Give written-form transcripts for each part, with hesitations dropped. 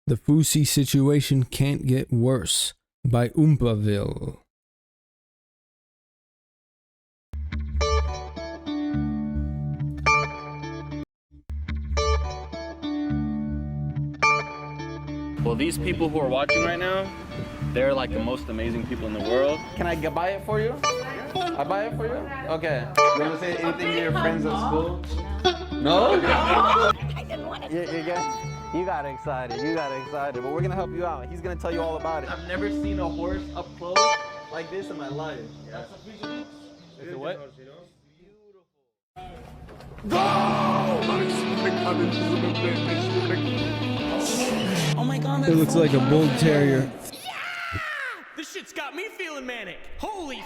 The Fousey situation can't get worse by Oompaville. Well, these people who are watching right now, they're like the most amazing people in the world. Can I buy it for you? I buy it for you? Okay. You want to say anything to your friends at school? No? I didn't want to. You got excited. You got excited. But we're going to help you out. He's going to tell you all about it. I've never seen a horse up close like this in my life. That's a piece of horse. Is it what? Oh my god, It looks like a bull terrier. yeah! This shit's got me feeling manic. Holy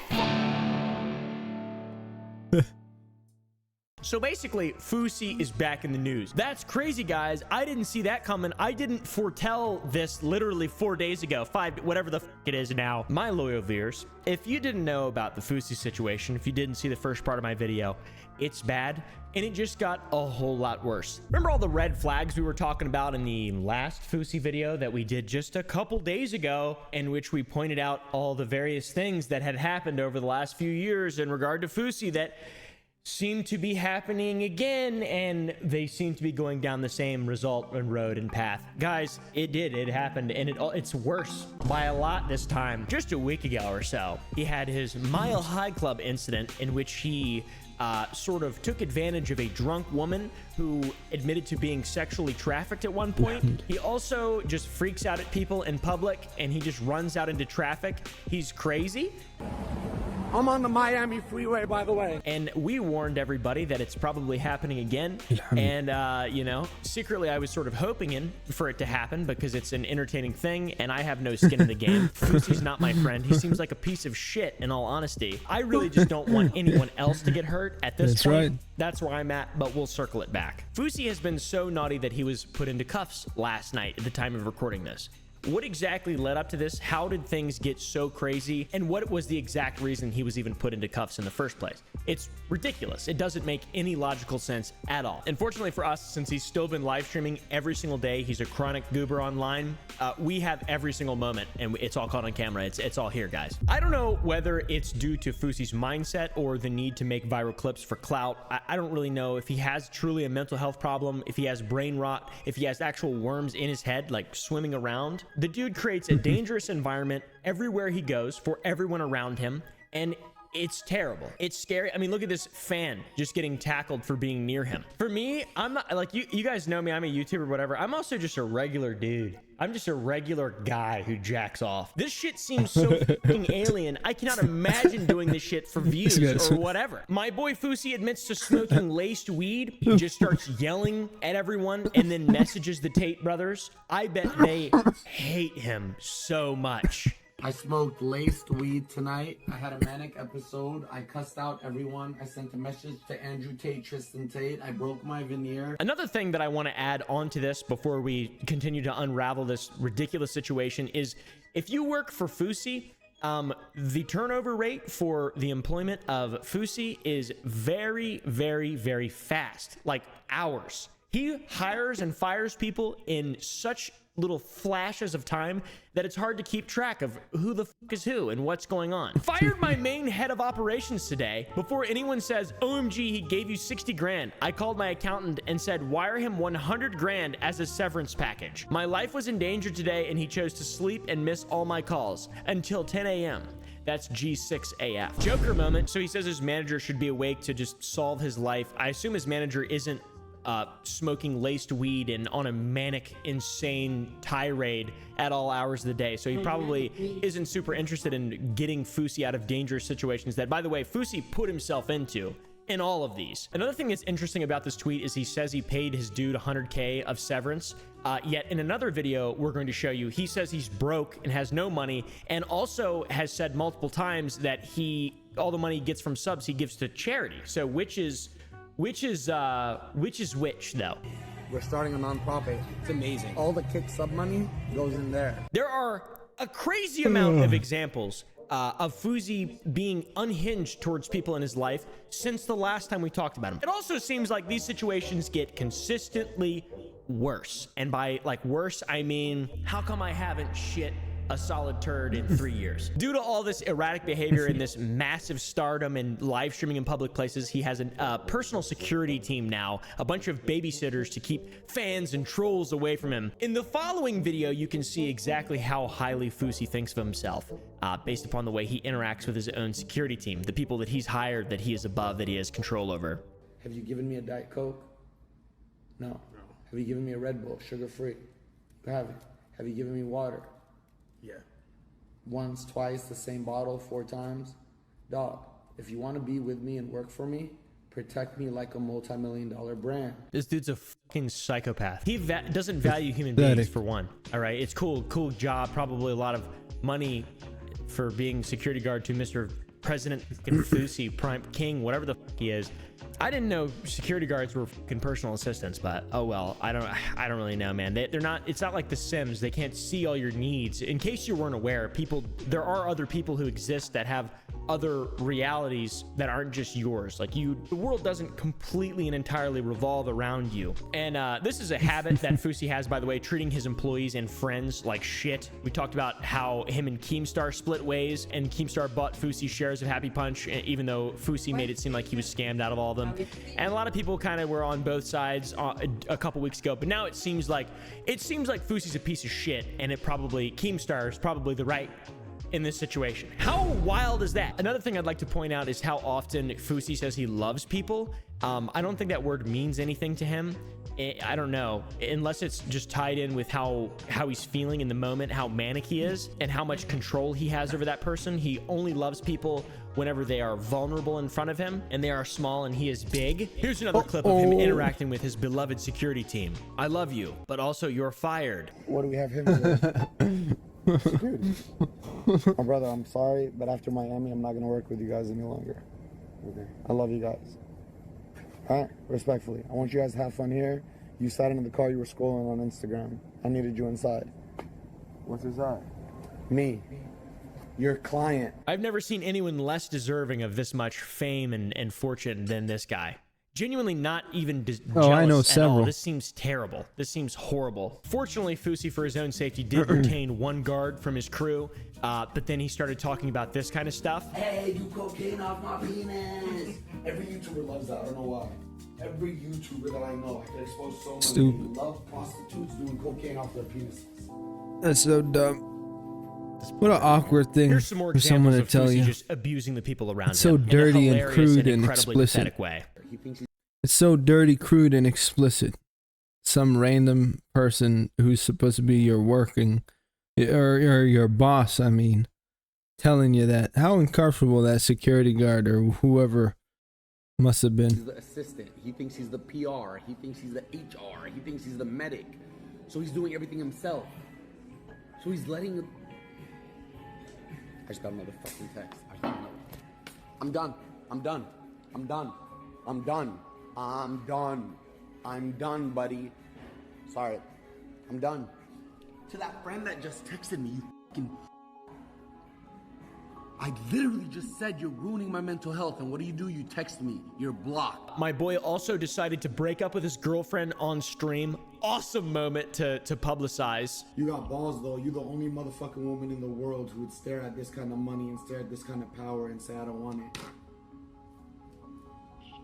So basically, Fousey is back in the news. That's crazy, guys. I didn't see that coming. I didn't foretell this literally 4 days ago, whatever the it is now. My loyal viewers, if you didn't know about the Fousey situation, if you didn't see the first part of my video, it's bad, and it just got a whole lot worse. Remember all the red flags we were talking about in the last Fousey video that we did just a couple days ago, in which we pointed out all the various things that had happened over the last few years in regard to Fousey that seem to be happening again, and they seem to be going down the same result and road and path. Guys, it happened, and it's worse by a lot this time. Just a week ago or so, he had his Mile High Club incident in which he sort of took advantage of a drunk woman who admitted to being sexually trafficked at one point. He also just freaks out at people in public, and he just runs out into traffic. He's crazy. I'm on the Miami freeway, by the way. And we warned everybody that it's probably happening again. And, you know, secretly I was sort of hoping for it to happen because it's an entertaining thing and I have no skin in the game. Fousey's not my friend. He seems like a piece of shit, in all honesty. I really just don't want anyone else to get hurt at this point. Right. That's where I'm at, but we'll circle it back. Fousey has been so naughty that he was put into cuffs last night at the time of recording this. What exactly led up to this? How did things get so crazy? And what was the exact reason he was even put into cuffs in the first place? It's ridiculous. It doesn't make any logical sense at all. Unfortunately for us, since he's still been live streaming every single day, he's a chronic goober online, we have every single moment, and it's all caught on camera. It's all here, guys. I don't know whether it's due to Fousey's mindset or the need to make viral clips for clout. I don't really know if he has truly a mental health problem, if he has brain rot, if he has actual worms in his head, like swimming around. The dude creates a dangerous environment everywhere he goes for everyone around him, and it's terrible. It's scary. I mean, look at this fan just getting tackled for being near him. For me, I'm not like you guys know me. I'm a YouTuber, whatever. I'm also just a regular dude. I'm just a regular guy who jacks off. This shit seems so fucking alien. I cannot imagine doing this shit for views or whatever. My boy Fousey admits to smoking laced weed. He just starts yelling at everyone and then messages the Tate brothers. I bet they hate him so much. I smoked laced weed tonight. I had a manic episode. I cussed out everyone. I sent a message to Andrew Tate, Tristan Tate. I broke my veneer. Another thing that I want to add onto this before we continue to unravel this ridiculous situation is if you work for Fousey, the turnover rate for the employment of Fousey is very, very, very fast, like hours. He hires and fires people in such little flashes of time that it's hard to keep track of who the fuck is who and what's going on. Fired my main head of operations today. Before anyone says, OMG, he gave you 60 grand. I called my accountant and said, wire him 100 grand as a severance package. My life was in danger today and he chose to sleep and miss all my calls until 10 a.m. That's G6AF. Joker moment. So he says his manager should be awake to just solve his life. I assume his manager isn't smoking laced weed and on a manic, insane tirade at all hours of the day. So he probably isn't super interested in getting Fousey out of dangerous situations that, by the way, Fousey put himself into in all of these. Another thing that's interesting about this tweet is he says he paid his dude 100K of severance. Yet in another video we're going to show you, he says he's broke and has no money, and also has said multiple times that all the money he gets from subs he gives to charity. So which is which though? We're starting a nonprofit. It's amazing. All the kick sub money goes in there. There are a crazy amount of examples of Fousey being unhinged towards people in his life since the last time we talked about him. It also seems like these situations get consistently worse. And by like worse, I mean, how come I haven't shit a solid turd in 3 years? Due to all this erratic behavior and this massive stardom and live streaming in public places, he has a personal security team now, a bunch of babysitters to keep fans and trolls away from him. In the following video, you can see exactly how highly Fousey thinks of himself, based upon the way he interacts with his own security team, the people that he's hired, that he is above, that he has control over. Have you given me a Diet Coke? No. Have you given me a Red Bull, sugar-free? You haven't. Have you given me water? Yeah. Once, twice, the same bottle, 4 times? Dog, if you want to be with me and work for me, protect me like a multi-million-dollar brand. This dude's a fucking psychopath. He doesn't value human beings, for one. All right, it's cool job, probably a lot of money for being security guard to Mr. President Fousey, Prime King, whatever the fuck he is. I didn't know security guards were fucking personal assistants, but oh well. I don't really know, man. They're not. It's not like The Sims. They can't see all your needs. In case you weren't aware, there are other people who exist that have other realities that aren't just yours. Like the world doesn't completely and entirely revolve around you. And this is a habit that Fousey has, by the way, treating his employees and friends like shit. We talked about how him and Keemstar split ways, and Keemstar bought Fousey shares of Happy Punch, even though Fousey made it seem like he was scammed out of all of them. And a lot of people kind of were on both sides a couple weeks ago, but now it seems like Fousey's a piece of shit, and Keemstar is probably the right in this situation. How wild is that? Another thing I'd like to point out is how often Fousey says he loves people. I don't think that word means anything to him. I don't know, unless it's just tied in with how he's feeling in the moment, how manic he is, and how much control he has over that person. He only loves people whenever they are vulnerable in front of him, and they are small and he is big. Here's another clip of him interacting with his beloved security team. I love you, but also you're fired. What do we have him with? Security. My brother, I'm sorry, but after Miami, I'm not going to work with you guys any longer. Okay. I love you guys. All right? Respectfully. I want you guys to have fun here. You sat in the car, you were scrolling on Instagram. I needed you inside. What's inside? Me. Your client. I've never seen anyone less deserving of this much fame and fortune than this guy. Genuinely not even jealous I know at several. all. This seems terrible. This seems horrible. Fortunately, Fousey, for his own safety, did retain one guard from his crew, but then he started talking about this kind of stuff. Hey, do cocaine off my penis. Every YouTuber loves that. I don't know why. Every YouTuber that I know, I can expose so many. Stupid. Love prostitutes doing cocaine off their penises. That's so dumb. What an awkward thing Here's some more for someone examples to of tell Fousey you. just abusing the people around It's so him dirty in a and hilarious crude and incredibly explicit. pathetic way. It's so dirty, crude, and explicit. Some random person who's supposed to be your working, or your boss, I mean, telling you that. How uncomfortable that security guard or whoever must have been. He's the assistant. He thinks he's the PR. He thinks he's the HR. He thinks he's the medic. So he's doing everything himself. So he's letting... I just got another fucking text. I'm done. I'm done. I'm done. I'm done. I'm done. I'm done, buddy. Sorry. I'm done. To that friend that just texted me, you fucking... I literally just said you're ruining my mental health, and what do? You text me. You're blocked. My boy also decided to break up with his girlfriend on stream. Awesome moment to publicize. You got balls, though. You're the only motherfucking woman in the world who would stare at this kind of money and stare at this kind of power and say, I don't want it.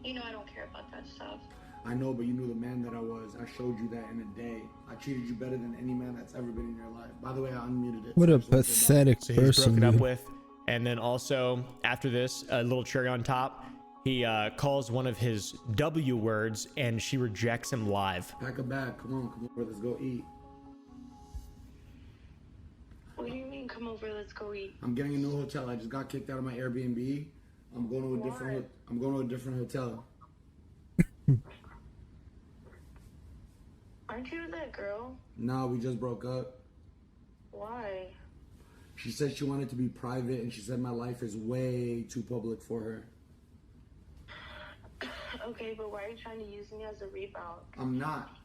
You know I don't care about that stuff. I know, but you knew the man that I was. I showed you that in a day. I treated you better than any man that's ever been in your life. By the way, I unmuted it. What a So I just said pathetic So he's person, broken up dude. with. And then also, after this, a little cherry on top, he calls one of his W words, and she rejects him live. that. Pack a bag. Come on, let's go eat. What do you mean, come over, let's go eat? I'm getting a new hotel. I just got kicked out of my Airbnb. I'm going to a different hotel. Aren't you that girl? Nah, we just broke up. Why? She said she wanted to be private, and she said my life is way too public for her. Okay, but why are you trying to use me as a rebound? I'm not.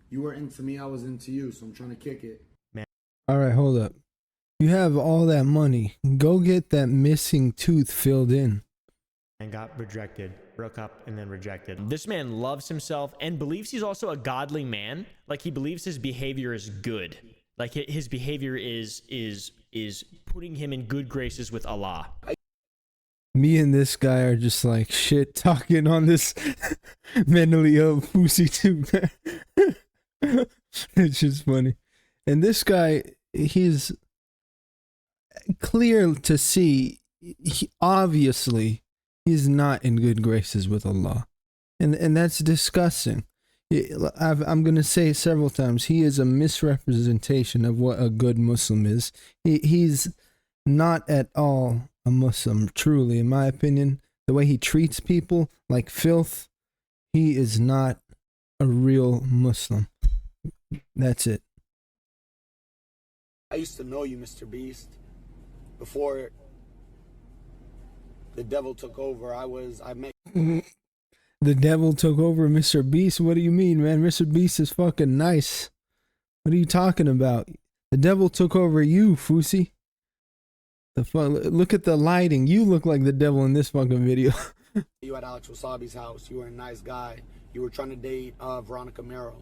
You were into me, I was into you, so I'm trying to kick it. All right, hold up. You have all that money. Go get that missing tooth filled in. and got rejected, broke up and then rejected. This man loves himself and believes he's also a godly man. Like, he believes his behavior is good. Like, his behavior is putting him in good graces with Allah. Me and this guy are just like shit talking on this mentally ill Fousey too. It's just funny. And this guy, he's clear to see, obviously, he's not in good graces with Allah. And that's disgusting. I'm going to say it several times. He is a misrepresentation of what a good Muslim is. He's not at all a Muslim, truly, in my opinion. The way he treats people like filth, he is not a real Muslim. That's it. I used to know you, Mr. Beast, before the devil took over. I met. The devil took over Mr. Beast? What do you mean, man? Mr. Beast is fucking nice. What are you talking about? The devil took over you, Fousey. Look at the lighting. You look like the devil in this fucking video. You at Alex Wasabi's house. You were a nice guy. You were trying to date Veronica Mero.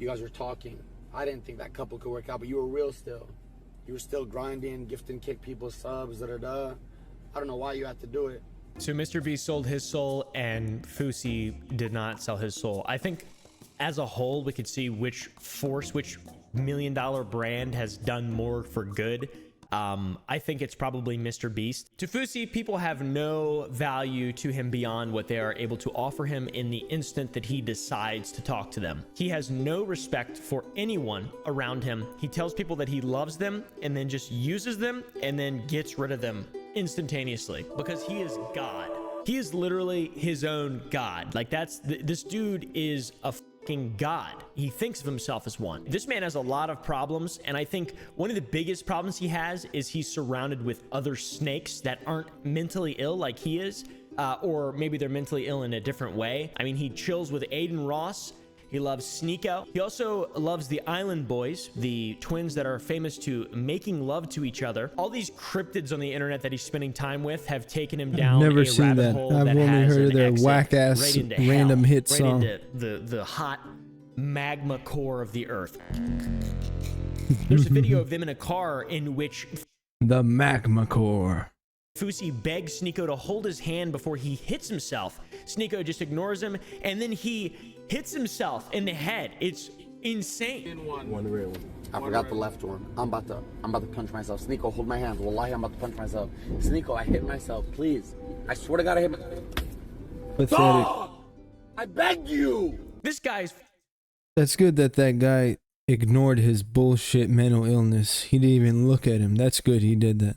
You guys were talking. I didn't think that couple could work out, but you were real still. You were still grinding, gifting kick people subs, da-da-da. I don't know why you had to do it. So Mr. Beast sold his soul and Fousey did not sell his soul. I think as a whole, we could see which million-dollar brand has done more for good. I think it's probably Mr. Beast. To Fousey, people have no value to him beyond what they are able to offer him in the instant that he decides to talk to them. He has no respect for anyone around him. He tells people that he loves them and then just uses them and then gets rid of them instantaneously because he is God. He is literally his own God. Like, this dude is a fucking God. He thinks of himself as one. This man has a lot of problems, and I think one of the biggest problems he has is he's surrounded with other snakes that aren't mentally ill like he is, or maybe they're mentally ill in a different way. I mean, he chills with Aiden Ross. He loves Sneeko. He also loves the Island Boys, the twins that are famous to making love to each other. All these cryptids on the internet that he's spending time with have taken him down never a seen rabbit that. hole I've that only has heard an their exit whack-ass right into random hell, hit right song. into the hot magma core of the earth. There's a video of them in a car in which The magma core. Fousey begs Sneeko to hold his hand before he hits himself. Sneeko just ignores him, and then he hits himself in the head. It's insane. One real one. I forgot the left one. I'm about to punch myself. Sneeko, hold my hand. Wallahi, I'm about to punch myself. Sneeko, I hit myself. Please. I swear to God, I hit myself. Pathetic. Dog! I begged you! This guy's That's good that guy ignored his bullshit mental illness. He didn't even look at him. That's good he did that.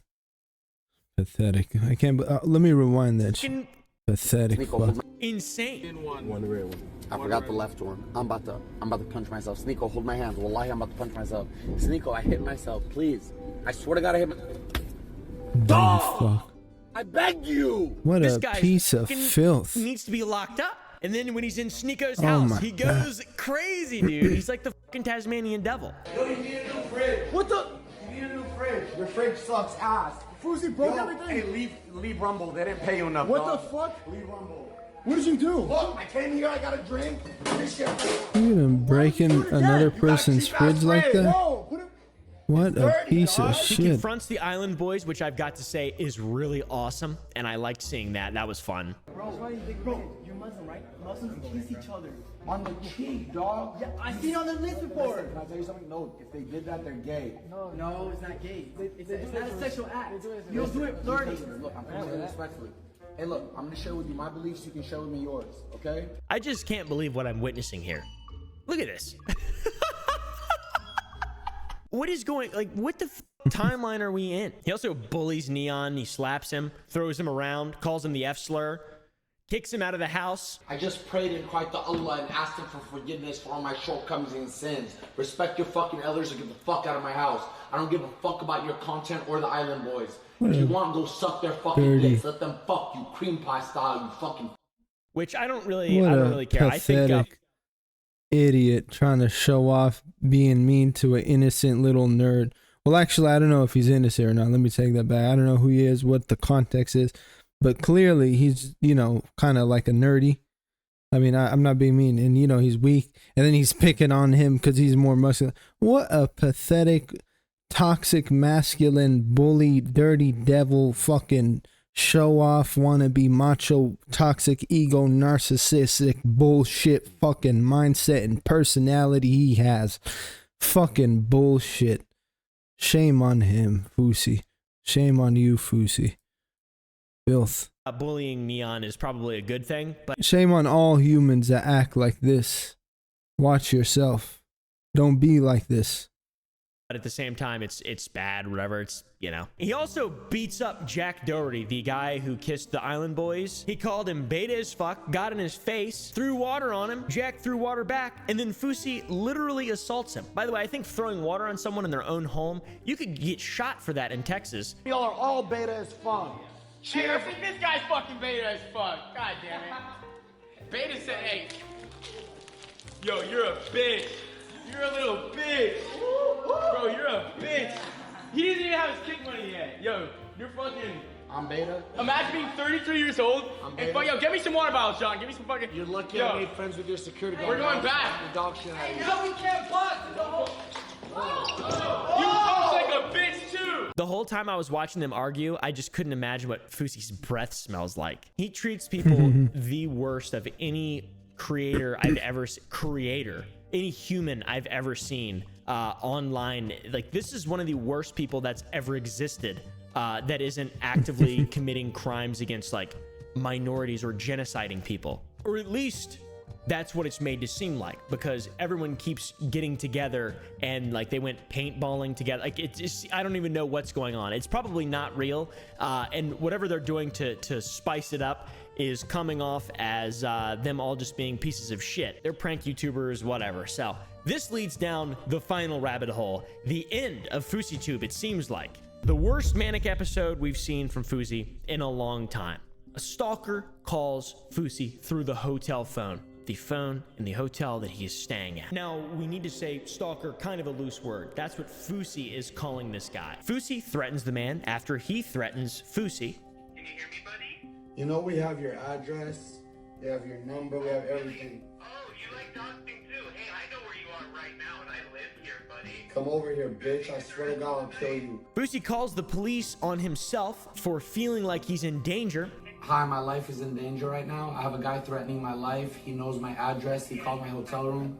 Pathetic. I can't. Let me rewind that shit. Pathetic. Sneeko, insane. one real one. I forgot the left one. I'm about to punch myself. Sneeko, hold my hand. Wallahi, I'm about to punch myself. Sneeko, I hit myself. Please. I swear to God, I hit myself. Dumb fuck. I begged you! What This a guy piece of filth. needs to be locked up. And then when he's in Sneeko's Oh house, my he goes crazy, dude. He's like the fucking Tasmanian devil. Yo, you need a new fridge. What the? You need a new fridge. Your fridge sucks ass. Fousey broke Yo, everything. hey, leave Rumble. They didn't pay you enough. What dog. the fuck? Leave Rumble. What did you do? Look, I came here. I got a drink. This shit. You gonna break in another person's fridge like that? No, put it. What a piece of He shit. confronts the Island Boys, which I've got to say is really awesome, and I liked seeing that. That was fun. Bro, you're Muslim, right? Muslims kiss each other. On the cheek, dog. Yeah, I seen it on the list before. Can I tell you something? No, if they did that, they're gay. No, it's not gay. It's not a sexual act. You don't do it flirting. Look, I'm coming here respectfully. Hey, look, I'm gonna share with you my beliefs. You can share with me yours, okay? I just can't believe what I'm witnessing here. Look at this. What is going, like, what the timeline are we in? He also bullies Neon. He slaps him, throws him around, calls him the F slur, kicks him out of the house. I just prayed and cried to Allah and asked him for forgiveness for all my shortcomings and sins. Respect your fucking elders and get the fuck out of my house. I don't give a fuck about your content or the Island Boys. If you want, go suck their fucking dicks. Let them fuck you, cream pie style, you fucking. Which I don't really care. Pathetic I think idiot trying to show off being mean to an innocent little nerd. Well, actually, I don't know if he's innocent or not. Let me take that back. I don't know who he is, what the context is. but clearly he's, you know, kind of like a nerdy. I mean, I'm not being mean, and you know he's weak, and then he's picking on him because he's more muscular. What a pathetic, toxic, masculine, bully, dirty devil, fucking show off, wannabe, macho, toxic, ego, narcissistic, bullshit, fucking mindset and personality he has. Fucking bullshit. Shame on him, Fousey. Shame on you, Fousey. Filth. Bullying Neon is probably a good thing, but Shame on all humans that act like this. Watch yourself. Don't be like this. at the same time, it's bad, whatever. It's, you know. He also beats up Jack Doherty, the guy who kissed the Island Boys. He called him beta as fuck, got in his face, threw water on him. Jack threw water back, and then Fousey literally assaults him. By the way, I think throwing water on someone in their own home, you could get shot for that in Texas. Y'all are all beta as fuck. Cheers. This guy's fucking beta as fuck. God damn it. Beta said, hey, yo, you're a bitch. You're a little bitch. Bro, you're a bitch. He doesn't even have his kick money yet. Yo, you're fucking... I'm beta. Imagine being 33 years old and fuck, yo, get me some water bottles, John. Give me some fucking... You're lucky yo, I made friends with your security guard. we're going back. The dog shit out of you. No, we can't bust. You talk like a bitch too. The whole time I was watching them argue, I just couldn't imagine what Fousey's breath smells like. He treats people the worst of any creator I've ever any human I've ever seen online. Like, this is one of the worst people that's ever existed that isn't actively committing crimes against like minorities or genociding people, or at least that's what it's made to seem like, because everyone keeps getting together and like they went paintballing together. Like, it's just, I don't even know what's going on. It's probably not real. And whatever they're doing to spice it up is coming off as them all just being pieces of shit. They're prank YouTubers, whatever. So this leads down the final rabbit hole, the end of FouseyTube, it seems like. The worst manic episode we've seen from Fousey in a long time. A stalker calls Fousey through the hotel phone. The phone in the hotel that he is staying at. Now, we need to say stalker, kind of a loose word. That's what Fousey is calling this guy. Fousey threatens the man after he threatens Fousey. Can you hear me, buddy? You know we have your address, we have your number, we have everything. Oh, you like dancing too? Hey, I know where you are right now, and I live here, buddy. Come over here, bitch. I swear to God, I'll kill you. Fousey calls the police on himself for feeling like he's in danger. Hi, my life is in danger right now. I have a guy threatening my life. He knows my address. He called my hotel room.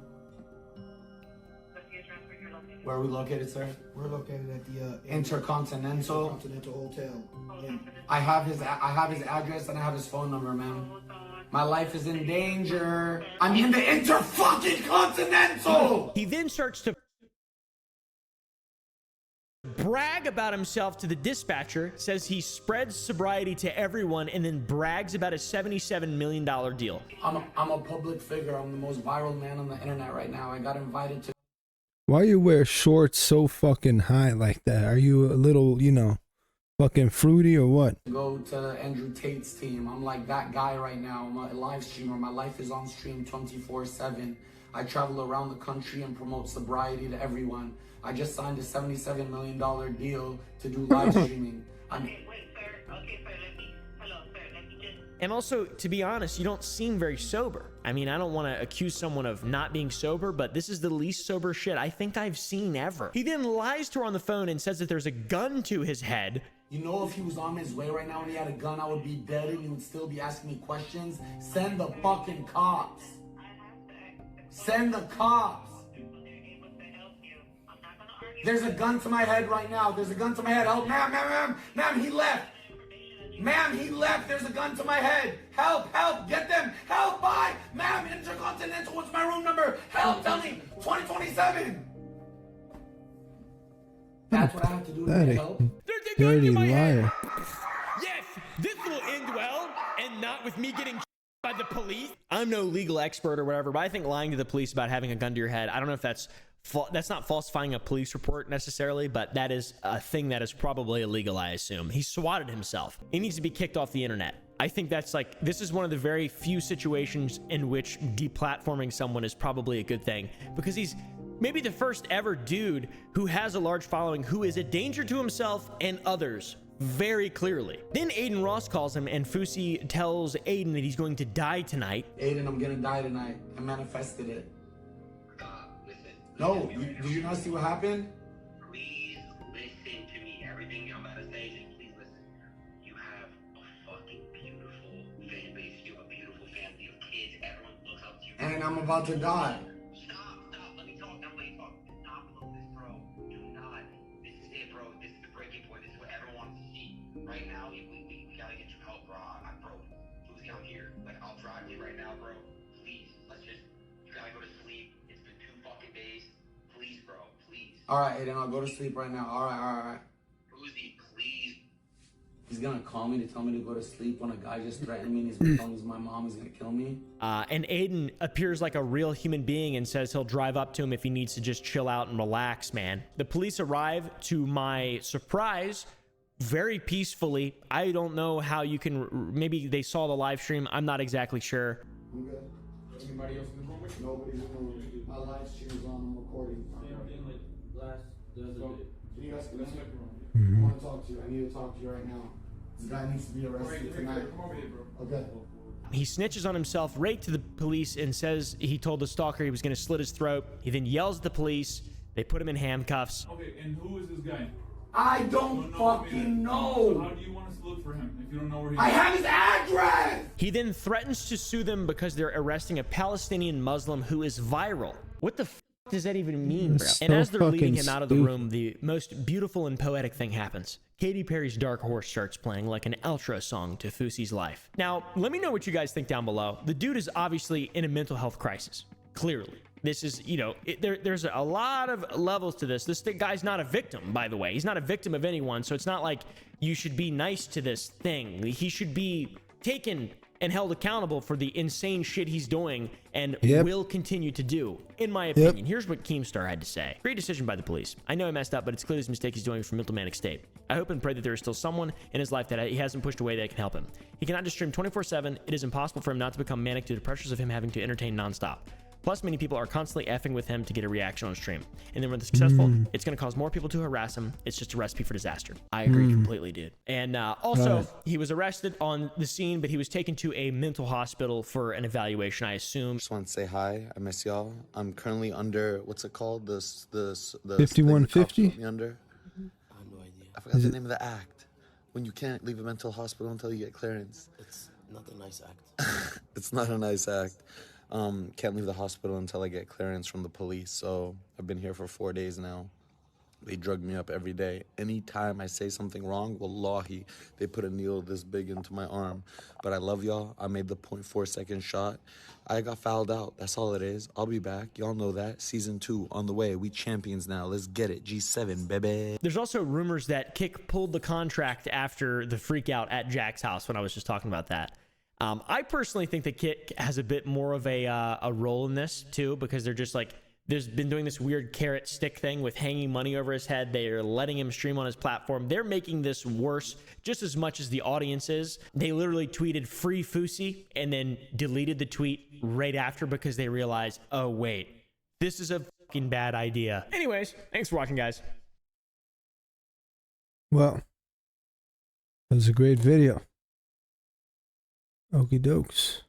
Where are we located, sir? We're located at the Intercontinental Hotel. Yeah. I have his address and I have his phone number, man. My life is in danger. I'm in the Intercontinental. He then starts to brag about himself to the dispatcher, says he spreads sobriety to everyone, and then brags about a $77 million deal. I'm a public figure. I'm the most viral man on the internet right now. I got invited to Why you wear shorts so fucking high like that? Are you a little, you know, fucking fruity or what? go to Andrew Tate's team. I'm like that guy right now. I'm a live streamer. My life is on stream 24/7. I travel around the country and promote sobriety to everyone. I just signed a $77 million deal to do live streaming. Okay, wait, sir. Okay, sir, hello, sir, let me just... And also, to be honest, you don't seem very sober. I mean, I don't want to accuse someone of not being sober, but this is the least sober shit I think I've seen ever. He then lies to her on the phone and says that there's a gun to his head. You know, if he was on his way right now and he had a gun, I would be dead and he would still be asking me questions. Send the fucking cops. Send the cops. There's a gun to my head right now. There's a gun to my head. Help, ma'am, he left. Ma'am, he left. There's a gun to my head. Help, get them. Help, bye. Ma'am, Intercontinental, what's my room number? Help, tell me. 2027. That's what I have to do to get help. There's a gun Dirty to my head. liar. Yes, this will end well, and not with me getting by the police. I'm no legal expert or whatever, but I think lying to the police about having a gun to your head, I don't know if that's not falsifying a police report necessarily, but that is a thing that is probably illegal, I assume. He swatted himself. He needs to be kicked off the internet. I think that's like, this is one of the very few situations in which deplatforming someone is probably a good thing, because he's maybe the first ever dude who has a large following who is a danger to himself and others very clearly. Then Aiden Ross calls him, and Fousey tells Aiden that he's going to die tonight. Aiden, I'm gonna die tonight. I manifested it. Listen. No, did you not see what happened? Please listen to me. Everything I'm about to say, just please listen. You have a fucking beautiful fan base. You have a beautiful family of kids. Everyone looks up to you. And I'm about to die. Stop. Let me talk. Let me talk. Do not blow this, bro. Do not. This is it, bro. This is the breaking point. This is what everyone wants to see. Right now, we gotta get you help, bro. I'm broke. Fousey, I'm here. Like, I'll drive you right now, bro. Please. You gotta go to sleep. It's been 2 fucking days. Please, bro. Please. All right, Aiden, I'll go to sleep right now. All right. Fousey, please. He's gonna call me to tell me to go to sleep when a guy just threatened me and he's telling me my mom is gonna kill me. And Aiden appears like a real human being and says he'll drive up to him if he needs to just chill out and relax, man. The police arrive, to my surprise, very peacefully. I don't know how you can, maybe they saw the live stream. I'm not exactly sure. I'm good. Anybody else in the room? Nobody's in the room. My live stream is on. I'm recording. Can you guys come in? I want to talk to you. I need to talk to you right now. This guy needs to be arrested tonight. Come over here, bro. Okay. He snitches on himself right to the police and says he told the stalker he was going to slit his throat. He then yells at the police. They put him in handcuffs. Okay, and who is this guy? I don't fucking know. So how do you want us to look for him if you don't know where he is? I have his address. He then threatens to sue them because they're arresting a Palestinian Muslim who is viral. What the f does that even mean, bro? So And as they're leading fucking him out of the stupid. room, the most beautiful and poetic thing happens. Katy Perry's Dark Horse starts playing like an outro song to Fousey's life. Now, let me know what you guys think down below. The dude is obviously in a mental health crisis, clearly. This is, you know, there's a lot of levels to this. This guy's not a victim, by the way. He's not a victim of anyone, so it's not like you should be nice to this thing. He should be taken and held accountable for the insane shit he's doing and will continue to do, in my opinion. Here's what Keemstar had to say. Great decision by the police. I know I messed up, but it's clear this mistake he's doing from mental manic state. I hope and pray that there is still someone in his life that he hasn't pushed away that can help him. He cannot just stream 24/7. It is impossible for him not to become manic due to pressures of him having to entertain nonstop. Plus, many people are constantly effing with him to get a reaction on stream. And then when they're successful, it's going to cause more people to harass him. It's just a recipe for disaster. I agree completely, dude. And also, he was arrested on the scene, but he was taken to a mental hospital for an evaluation, I assume. Just want to say hi. I miss y'all. I'm currently under, what's it called? The 5150? me under. I have no idea. I forgot the name of the act. When you can't leave a mental hospital until you get clearance. It's not a nice act. It's not a nice act. Can't leave the hospital until I get clearance from the police. So I've been here for 4 days now. They drug me up every day. Anytime I say something wrong, wallahi, they put a needle this big into my arm. But I love y'all. I made the 0.4-second shot. I got fouled out. That's all it is. I'll be back. Y'all know that. Season 2 on the way. We champions now. Let's get it. G7, baby. There's also rumors that Kick pulled the contract after the freak out at Jack's house when I was just talking about that. I personally think that Kick has a bit more of a role in this too, because they're just like, there's been doing this weird carrot stick thing with hanging money over his head. They're letting him stream on his platform. They're making this worse just as much as the audience is. They literally tweeted free Fousey and then deleted the tweet right after because they realized, oh wait, this is a fucking bad idea. Anyways, thanks for watching, guys. Well, that was a great video. Okie dokes.